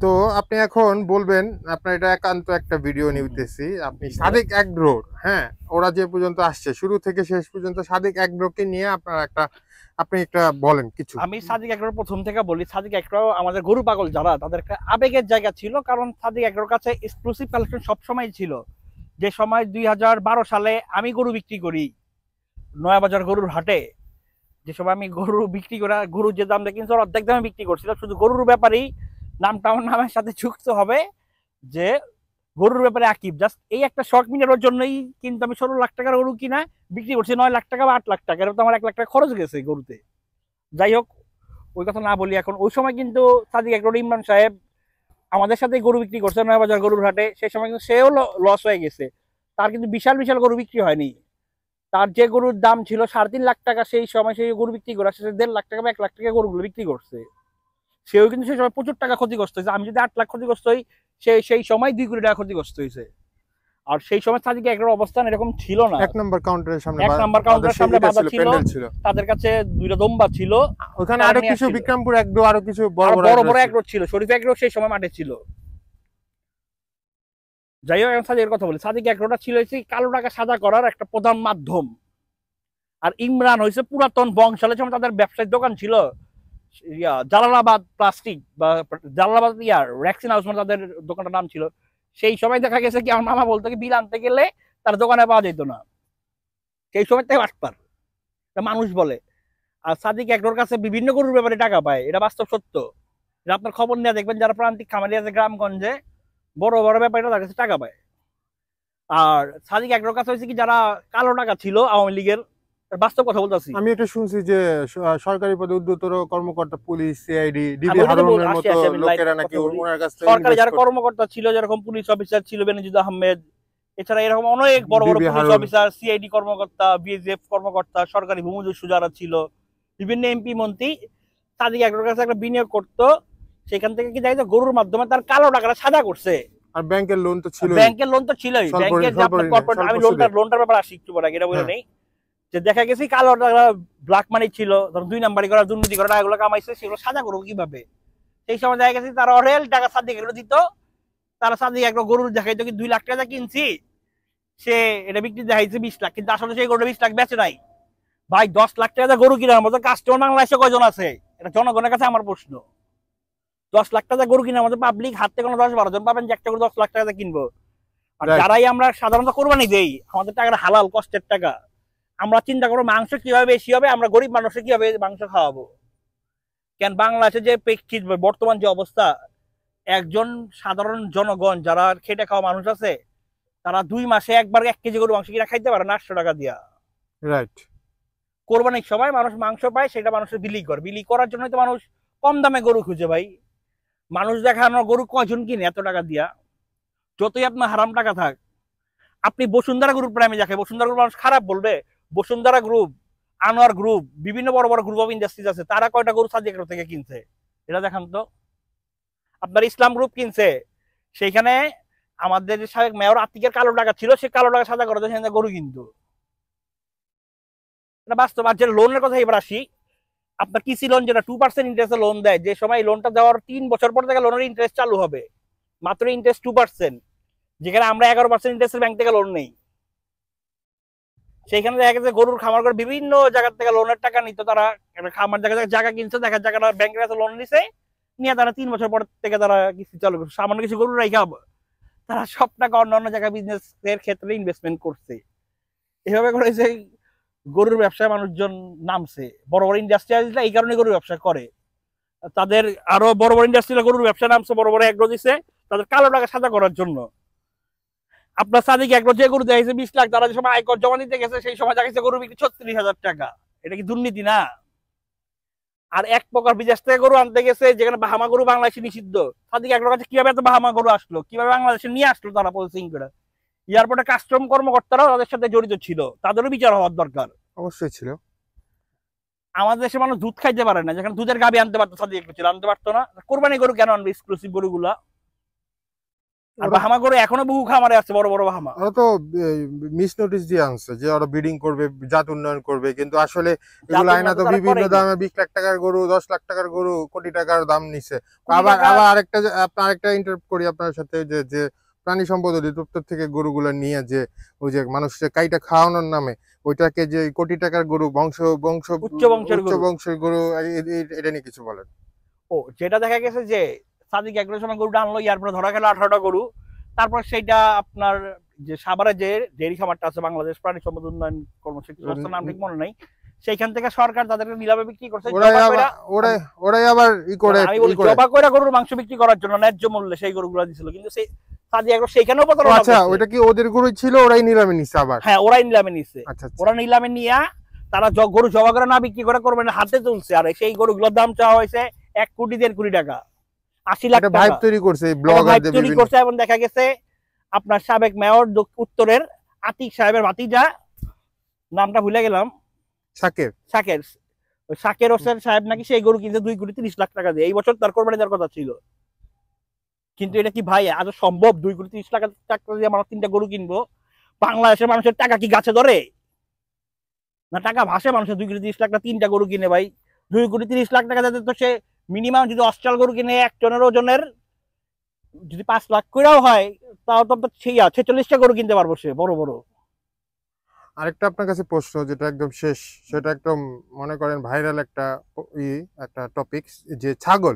তো আপনি এখন বলবেন, আপনার এটা একান্ত একটা ভিডিও হুম, হুম। নিতেছি। আপনি জি বলেন। সাদেক এগ্রোর, হ্যাঁ? ওরা যে পর্যন্ত আসছে, শুরু থেকে শেষ পর্যন্ত সাদেক এগ্রোকে নিয়ে আপনার একটা আপনি একটা বলেন কিছু। আমি সাদিক এগ্রোর প্রথম থেকে বলি, সাদিক এগ্রো আমাদের গরু পাগল যারা তাদের একটা আবেগের জায়গা ছিল, কারণ সাদিক এগ্রোর কাছে এক্সক্লুসিভ কালেকশন সবসময় ছিল। যে সময় 2012 সালে আমি গরু বিক্রি করি নয়াবাজার গরুর হাটে, যে সময় আমি গরু বিক্রি করা গরুর যে দাম কিনছি ওর অর্ধেক দামে বিক্রি করছিলাম, শুধু গরুর ব্যাপারেই নামটা আমার নামের সাথে যুক্ত হবে যে গরুর ব্যাপারে আকিব। জাস্ট এই একটা শর্ট মিনারের জন্যই কিন্তু আমি 16 লাখ টাকার গরু কিনা বিক্রি করছি 9 লাখ টাকা বা 8 লাখ টাকা, এরকম তো আমার 1 লাখ টাকা খরচ গেছে গরুতে। যাই হোক, ওই কথা না বলি এখন। ওই সময় কিন্তু সাদিক এগ্রোর ইমরান সাহেব আমাদের সাথে গরু বিক্রি করছে নয়াবাজার গরুর হাটে, সেই সময় কিন্তু সেও লস হয়ে গেছে। তার কিন্তু বিশাল বিশাল গরু বিক্রি হয়নি। তার যে গরুর দাম ছিল 3.5 লাখ টাকা, সেই সময় সেই গরু বিক্রি করে সে 1.5 লাখ টাকা বা 1 লাখ টাকা গরুগুলো বিক্রি করছে। সেও কিন্তু সেই সময় প্রচুর টাকা ক্ষতিগ্রস্ত হয়েছে। আমি যদি 8 লাখ ক্ষতিগ্রস্ত হই, সেই সময় 2 কোটি টাকা ক্ষতিগ্রস্ত হয়েছে। আর সেই সময় সাদিক এগ্রোর অবস্থান এরকম ছিল না। এক নম্বর কাউন্টারের সামনে 1 নাম্বার তাদের কাউন্টারের সেই সামনে এটা বাধা ছিল, ছিল, প্যান্ডেল ছিল। তাদের কাছে 2টা দম্বা ছিল, ওখানে তারা আরো নিয়ে কিছু আসছিল। বিক্রমপুর এগ্রো, আরো কিছু বড় আর বড় বড় এগ্রো বড় ছিল। এগ্রো ছিল, শরীফ এগ্রো সেই সময় মাঠে ছিল। যাই হোক, এখন সাদিকের কথা বলি। সাদিক এগ্রোটা ছিল হচ্ছে কালো টাকা সাদা করার একটা প্রধান মাধ্যম। আর ইমরান হয়েছে পুরাতন বংশালের সময় তাদের ব্যবসায়িক দোকান ছিল জালালাবাদ প্লাস্টিক বা জালালাবাদ র্যাক্সিন হাউস, মানে তাদের দোকানটার নাম ছিল। সেই সময় দেখা গেছে কি আমার মামা বলতো কি বিল আনতে গেলে তার দোকানে পাওয়া যেত না। সেই সময় থেকে আটপার মানুষ বলে। আর সাদিক এগ্রোর কাছে বিভিন্ন গরুর ব্যাপারে টাকা পায়, এটা বাস্তব সত্য। আপনার খবর নিয়ে দেখবেন যারা প্রান্তিক খামারি আছে গ্রামগঞ্জে, বড় বড় ব্যাপারীরা তার কাছে টাকা পায়। আর সাদিক এগ্রোর কাছে হয়েছে কি যারা কালো টাকা ছিল আওয়ামী লীগের, বাস্তব কথা বলতেছি। আমি এটা শুনছি যে সরকারি পদে ঊর্ধ্বতর কর্মকর্তা, পুলিশ, সিআইডি, আমি ডিবি ওইটাতে হারুনের আসি মতো আসি আমি লাইন লোকেরা নাকি কথা বলি। ওনার কাছ থেকে সরকারি ইনভেস্ট যারা করত। কর্মকর্তা ছিল, যেরকম পুলিশ অফিসার ছিল বেনজিদ আহমেদ, এছাড়া এরকম অনেক বড় বড় DB police Harun. Officer, CID কর্মকর্তা, বিএসএফ কর্মকর্তা, সরকারি ভূমিদস্যু যারা ছিল, বিভিন্ন এমপি মন্ত্রী সাদিক এগ্রোর কাছে একটা বিনিয়োগ করতো। সেখান থেকে কি যায় গরুর মাধ্যমে তার কালো টাকাটা সাদা করছে। আর ব্যাংকের লোন তো ছিলই, ব্যাংকের লোন তো ছিলই, স্বল্প ব্যাংকের যে স্বল্প আপনার ঋণে, কর্পোরেট, স্বল্প আমি সুদে। লোনটার ব্যাপারে আসি একটু পরে, এটা বলে হ্যাঁ, নেই। যে দেখা গেছে কালো টাকা ব্ল্যাক মানি ছিল, ধরুন 2 নাম্বারি করা দুর্নীতি করা এগুলো কামাইছে, সেগুলো সাদা করবো কিভাবে। সেই সময় দেখা গেছে তারা অরেল টাকা সাদিক এগুলো দিত। তারা সাদিক একটা গরুর দেখাইতো কি 2 লাখ টাকা কিনছি, সে এটা বিক্রি দেখাইছে 20 লাখ, কিন্তু আসলে সেই গরুটা 20 লাখ বেচে নাই। ভাই 10 লাখ টাকা গরু কেনার মতো কাস্টমার বাংলাদেশে কয়জন আছে? এটা জনগণের কাছে আমার প্রশ্ন। 10 লাখ টাকা গরু কেনার মতো পাবলিক হাতে কোনো 10-12 জন পাবেন যে একটা করে 10 লাখ টাকা কিনবো। আর রাইট। যারাই আমরা সাধারণত কোরবানি দেই, আমাদের টাকাটা হালাল কষ্টের টাকা, আমরা চিন্তা করবো মাংস কিভাবে বেশি হবে, আমরা গরিব মানুষকে কিভাবে মাংস খাওয়াবো। কেন বাংলাদেশে যে প্রেক্ষিত বর্তমান যে অবস্থা, একজন সাধারণ জনগণ যারা খেটে খাওয়া মানুষ আছে, তারা 2 মাসে একবার 1 কেজি গরু মাংস কিনা খাইতে পারে না 800 টাকা দিয়া। রাইট। কোরবানির সময় মানুষ মাংস পায়, সেটা মানুষের বিলি করে, বিলি করার জন্য তো মানুষ কম দামে গরু খুঁজে ভাই। মানুষ দেখানো গরু কয়জন কিনে এত টাকা দিয়া? যতই আপনার হারাম টাকা থাক, আপনি বসুন্ধরা গ্রুপ প্রাইমে দেখে বসুন্ধরা গ্রুপ মানুষ খারাপ বলবে? বসুন্ধরা গ্রুপ, আনোয়ার গ্রুপ, বিভিন্ন বড় বড় গ্রুপ অফ ইন্ডাস্ট্রিজ আছে, তারা কয়টা গরু সাদিক থেকে কিনছে এটা দেখান তো। আপনার ইসলাম গ্রুপ কিনছে, সেইখানে আমাদের যে সাবেক মেয়র আতিকের কালো টাকা ছিল, সে কালো টাকা সাদা করাতে সেখানে গরু কিন্তু এটা বাস্তব। আর যে লোনের কথা এবার আসি, আপনার কৃষি লোন যেটা 2% ইন্টারেস্টে লোন দেয়, যে সময় লোনটা দেওয়ার 3 বছর পর থেকে লোনের ইন্টারেস্ট চালু হবে, মাত্র ইন্টারেস্ট 2%, যেখানে আমরা 11% ইন্টারেস্টের ব্যাংক থেকে লোন নেই। সেইখানে দেখা গেছে গরুর খামার করে বিভিন্ন জায়গা থেকে লোনের টাকা নিত তারা। খামার জায়গা কিনছে, দেখা জায়গাটা ব্যাংকের কাছে লোন নিছে, নিয়ে তারা 3 বছর পর থেকে তারা কিস্তি চালু করছে। সামান্য কিছু গরু রেখা তারা সব টাকা অন্য অন্য জায়গায় বিজনেস এর ক্ষেত্রে ইনভেস্টমেন্ট করছে। এভাবে করে যে গরুর ব্যবসায় মানুষজন নামছে, বড় বড় ইন্ডাস্ট্রিয়ালরা এই কারণে গরুর ব্যবসা করে। তাদের আরো বড় বড় ইন্ডাস্ট্রিয়াল গরুর ব্যবসা নামছে, বড় বড় এগ্রো দিছে তাদের কালো টাকা সাদা করার জন্য। আপনার সাদিক এগ্রো যে গরু দেখেছে 20 লাখ, তারা যে সময় আয়কর জমা দিতে গেছে সেই সময় দেখেছে গরু বিক্রি 36,000 টাকা। এটা কি দুর্নীতি না? আর এক প্রকার বিদেশ থেকে গরু আনতে গেছে, যেখানে বাহামা গরু বাংলাদেশে নিষিদ্ধ। সাদিক এগ্রোর কাছে কিভাবে এত বাহামা গরু আসলো, কিভাবে বাংলাদেশে নিয়ে আসলো তারা প্রসেসিং করে? এয়ারপোর্টে কাস্টম কর্মকর্তারাও তাদের সাথে জড়িত ছিল, তাদেরও বিচার হওয়ার দরকার। অবশ্যই ছিল। আমাদের দেশে মানুষ দুধ খাইতে পারে না, যেখানে দুধের গাবি আনতে পারতো সাদিক এগ্রো ছিল, আনতে পারতো না। কোরবানি গরু কেন আনবে এক্সক্লুসিভ গরুগুলা? আর বাহামা গরু এখনো বহু খামারে আছে, বড় বড় বাহামা। ওরা তো মিস নোটিশ দিয়ে আনছে যে ওরা ব্রিডিং করবে, জাত উন্নয়ন করবে, কিন্তু আসলে এগুলো আইনা তো বিভিন্ন দামে 20 লাখ টাকার গরু, 10 লাখ টাকার গরু, কোটি টাকার দাম নিছে। আবার আবার আরেকটা ইন্টারাপ্ট করি আপনার সাথে, যে যে প্রাণী সম্পদ অধিদপ্তর থেকে গরুগুলো নিয়ে যে ওই যে মানুষকে কাইটা খাওয়ানোর নামে ওইটাকে যে কোটি টাকার গরু, উচ্চ বংশের গরু, এটা নিয়ে কিছু বলেন। ও, যেটা দেখা গেছে যে সাদিক একটার সময় গরুটা আনলো, ইয়ার পরে ধরা গেল 18টা গরু। তারপর সেইটা আপনার যে সাভারে যে ডেয়ারি খামারটা আছে, বাংলাদেশ প্রাণী সম্পদ উন্নয়ন কর্মসূচি সংস্থার নাম ঠিক মনে নাই, সেইখান থেকে সরকার তাদেরকে নিলামে বিক্রি করছে। ওরাই আবার জবা কইরা গরুর মাংস বিক্রি করার জন্য ন্যায্য মূল্যে সেই গরুগুলো দিছিল, কিন্তু সেই সাদিক একটু সেইখানেও প্রতারণা। আচ্ছা, ওইটা কি ওদের গরুই ছিল, ওরাই নিলামে নিছে? আবার হ্যাঁ, ওরাই নিলামে নিছে। আচ্ছা, ওরা নিলামে নিয়া তারা গরু জবা করে না বিক্রি করে করবে না, হাতে তুলছে। আর সেই গরুগুলোর দাম চাওয়া হয়েছে 1 কোটি 1.5 কোটি টাকা, 80 লাখ টাকা। ভাইব তৈরি করছে ব্লগারদের, তৈরি করছে। এবং দেখা গেছে আপনার সাবেক মেয়র উত্তরের আতিক সাহেবের ভাতিজা, নামটা ভুলে গেলাম, শাকের হোসেন সাহেব নাকি সেই গরু কিনছে 2 কোটি 30 লাখ টাকা দিয়ে। এই বছর তার কোরবানি দেওয়ার কথা ছিল, কিন্তু এটা কি ভাই আজ সম্ভব? 2 কোটি 30 লাখ টাকা দিয়ে আমরা 3টা গরু কিনবো? বাংলাদেশের মানুষের টাকা কি গাছে ধরে না, টাকা ভাসে মানুষের? 2 কোটি 30 লাখ টাকা 3টা গরু কিনে ভাই, 2 কোটি 30 লাখ টাকা যাতে, তো সে মিনিমাম যদি অস্ট্রাল গরু কিনে 1 টনের ওজনের, যদি 5 লাখ করেও হয়, তাও তো 46টা গরু কিনতে পারবো সে, বড় বড়। আরেকটা আপনার কাছে প্রশ্ন, যেটা একদম শেষ, সেটা একদম মনে করেন ভাইরাল একটা টপিক, যে ছাগল।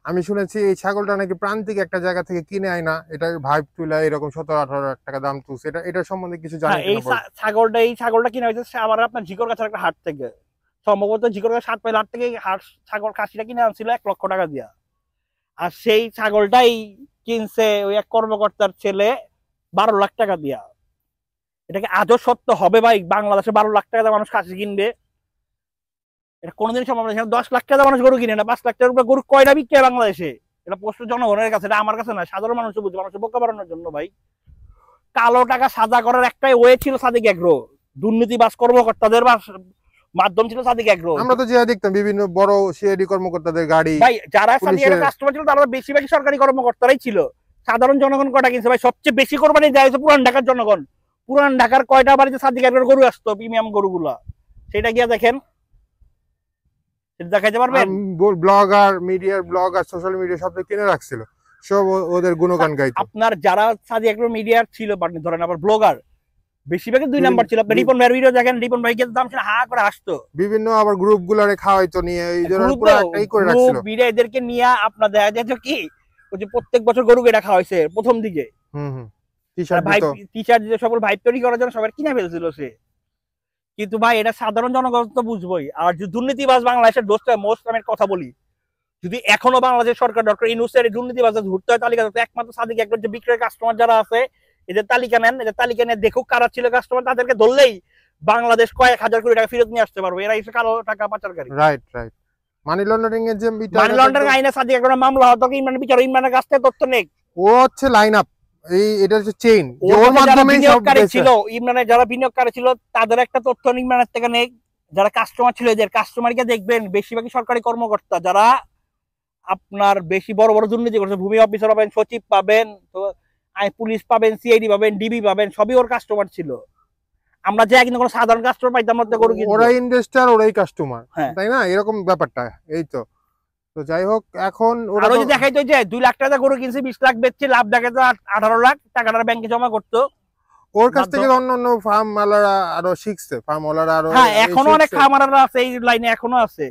আমি শুনেছি এই ছাগলটা নাকি প্রান্তিক একটা জায়গা থেকে কিনে আয় না, এটা ভাইব তুলে এরকম 17-18 লাখ টাকা দাম তুলছে, এটা সম্বন্ধে কিছু জানেন? এই ছাগলটা কিনা হয়েছে আমার আপনার ঝিকর গাছের একটা হাট থেকে, সম্ভবত ঝিকর গাছ 7 মাইল হাট থেকে ছাগল খাসিটা কিনে আনছিল 1 লক্ষ টাকা দিয়া। আর সেই ছাগলটাই কিনছে ওই এক কর্মকর্তার ছেলে 12 লাখ টাকা দিয়া। এটাকে আজও সত্য হবে ভাই? বাংলাদেশে 12 লাখ টাকা মানুষ খাসি কিনবে? এটা কোনোদিন সম্ভব না। 10 লাখ টাকা মানুষ গরু কিনে না, 5 লাখ টাকার উপরে গরু কয়টা বিক্রি হয় বাংলাদেশে? এটা প্রশ্ন জনগণের কাছে, এটা আমার কাছে না, সাধারণ মানুষ বুঝবে, মানুষের বোকা বাড়ানোর জন্য ভাই। কালো টাকা সাজা করার একটাই ওয়ে ছিল সাদিক এগ্রো, দুর্নীতিবাজ কর্মকর্তাদের মাধ্যম ছিল সাদিক এগ্রো। আমরা তো যে দেখতাম বিভিন্ন বড় সিআইডি কর্মকর্তাদের গাড়ি, ভাই যারা সাদিক এগ্রো কাস্টমার ছিল তারা বেশিরভাগই সরকারি কর্মকর্তারাই ছিল। সাধারণ জনগণ কয়টা কিনছে ভাই? সবচেয়ে বেশি কোরবানি দেওয়া হয়েছে পুরান ঢাকার জনগণ। পুরান ঢাকার কয়টা বাড়িতে সাদিক এগ্রোর গরু আসতো, প্রিমিয়াম গরুগুলা, সেটা গিয়া দেখেন, দেখাইতে পারবেন? ব্লগার, মিডিয়ার ব্লগার, সোশ্যাল মিডিয়া সব কিনে রাখছিল, সব ওদের গুণগান গাইতো। আপনার যারা সাদিক এগ্রো মিডিয়ার ছিল, ধরেন আবার ব্লগার, বেশিরভাগই 2 নাম্বার ছিল। আপনি রিপন ভাইয়ের ভিডিও দেখেন, রিপন ভাই কিন্তু দাম হা করে আসতো। বিভিন্ন আবার গ্রুপ গুলারে খাওয়াইতো নিয়ে, এই জন্য পুরো একটাই করে রাখছিল মিডিয়া, এদেরকে নিয়ে আপনার দেখা যায় কি ওই যে প্রত্যেক বছর গরু কেটা খাওয়াইছে প্রথম দিকে। টি-শার্ট যে সকল ভাইব তৈরি করার জন্য সবাই কিনে ফেলছিল সে। কিন্তু ভাই এটা সাধারণ জনগণ তো বুঝবোই। আর যে দুর্নীতিবাজ বাংলাদেশের দোস্ত মোস্ট, আমি কথা বলি, যদি এখনো বাংলাদেশ সরকার ডক্টর ইউনূসের দুর্নীতিবাজ ধরতে হয় তালিকা, একমাত্র সাদিক এগ্রোর যে বিক্রয়ের কাস্টমার যারা আছে, এদের তালিকা নেন, এদের তালিকা নিয়ে দেখুক কারা ছিল কাস্টমার, তাদেরকে ধরলেই বাংলাদেশ কয়েক হাজার কোটি টাকা ফেরত নিয়ে আসতে পারবে। এরা এসে কালো টাকা পাচারকারী। রাইট। মানি লন্ডারিং এর যে মানি লন্ডারিং আইনে সাদিক এগ্রোর মামলা হতো, ইমরান বিচার, ইমরানের কাছ থেকে তথ্য নেই, ও হচ্ছে লাইন আপ, এটা হচ্ছে চেইন, ওর মাধ্যমে বিনিয়োগকারী ছিল, ইমরানের যারা বিনিয়োগকারী ছিল তাদের একটা তথ্য ইমরানের থেকে নেই। যারা কাস্টমার ছিল, এদের কাস্টমারকে দেখবেন বেশিরভাগই সরকারি কর্মকর্তা, যারা আপনার বেশি বড় বড় দুর্নীতি করছে। ভূমি অফিসার পাবেন, সচিব পাবেন, তো পুলিশ পাবেন, সিআইডি পাবেন, ডিবি পাবেন, সবই ওর কাস্টমার ছিল। আমরা যে কিন্তু কোনো সাধারণ কাস্টমার পাইতাম না, গরু কিনতে ওরাই ইনভেস্টর, ওরাই কাস্টমার, তাই না? এরকম ব্যাপারটা। এই তো যাই হোক, এখন ওরা যদি দেখাইতো যে 2 লাখ টাকা গরু কিনছে, 20 লাখ বেচছে, লাভ দেখাইতো 18 লাখ, টাকাটা ব্যাংকে জমা করতো। ওর কাছ থেকে অন্য ফার্ম মালারা আরো শিখছে, ফার্ম ওলারা আরো, হ্যাঁ এখনো অনেক খামাররা আছে এই লাইনে, এখনো আছে,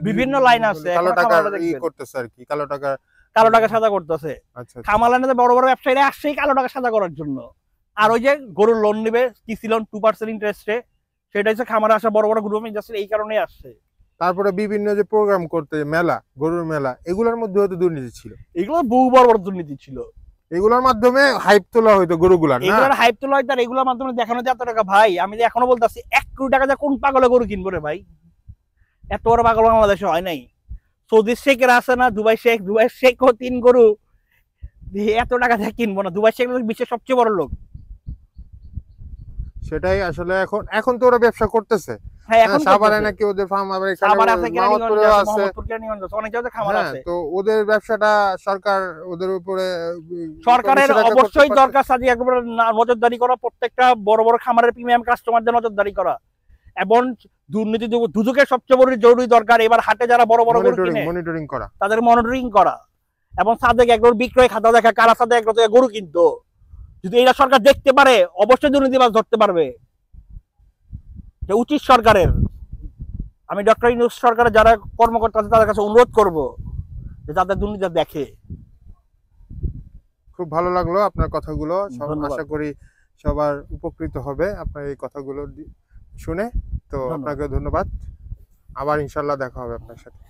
বিভিন্ন লাইন আছে, কালো টাকা করতেছে আর কি, কালো টাকা সাদা করতেছে। খামার লাইনে বড় বড় ব্যবসায়ীরা আসছে কালো টাকা সাদা করার জন্য। আর ওই যে গরুর লোন নিবে কৃষি লোন 2% ইন্টারেস্টে, সেটা হচ্ছে খামারে আসা বড় বড় গ্রুপ ইন্ডাস্ট্রি এই কারণেই আসছে। তারপরে বিভিন্ন যে প্রোগ্রাম করতে, মেলা, গরুর মেলা, এগুলোর মধ্যে হয়তো দুর্নীতি ছিল, এগুলো বহু বড় বড় দুর্নীতি ছিল। এগুলোর মাধ্যমে হাইপ তোলা হইতো গরুগুলার, না এগুলোর হাইপ তোলা হইতো, আর এগুলোর মাধ্যমে দেখানো যায় এত টাকা। ভাই আমি যে এখনো বলতেছি 1 কোটি টাকা দিয়ে কোন পাগলে গরু কিনবো রে ভাই? এত বড় পাগল বাংলাদেশে হয় নাই। সৌদি শেখেরা আছে না, দুবাই শেখও 3 গরু এত টাকা দিয়ে কিনবো না। দুবাই শেখ বিশ্বের সবচেয়ে বড় লোক। সেটাই আসলে এখন তো ওরা ব্যবসা করতেছে, হ্যাঁ এখন সাভারে করতেছে। নাকি ওদের ফার্ম, আবার সাভার এখানে আছে, কেরানীগঞ্জে মাহমুদপুরেও আছে, আছে। মোহাম্মদপুর, কেরানীগঞ্জ আছে, অনেক জায়গায় খামার হ্যাঁ, আছে। তো ওদের ব্যবসাটা সরকার ওদের উপরে সরকারের নিষেধাজ্ঞা করতে অবশ্যই পারছে। দরকার সাজি একবার নজরদারি করা, প্রত্যেকটা বড় বড় খামারের প্রিমিয়াম কাস্টমারদের নজরদারি করা, এবং দুর্নীতি দুদকের সবচেয়ে বড় জরুরি দরকার এবার হাটে যারা বড় বড় গরু কিনে মনিটরিং করা। তাদের মনিটরিং করা, এবং সাদেক এগ্রোর বিক্রয় খাতা দেখা কারা সাদেক এগ্রো থেকে গরু কিনতো। যদি এটা সরকার দেখতে পারে অবশ্যই দুর্নীতিবাজ ধরতে পারবে, যে উচিত সরকারের। আমি ডক্টর ইউনূস সরকারের যারা কর্মকর্তা আছে তাদের কাছে অনুরোধ করব যে তাদের দুর্নীতি দেখে। খুব ভালো লাগলো আপনার কথাগুলো, ধন্যবাদ। আশা করি সবার উপকৃত হবে আপনার এই কথাগুলো শুনে। তো ধন্যবাদ। আপনাকে ধন্যবাদ, আবার ইনশাল্লাহ দেখা হবে আপনার সাথে।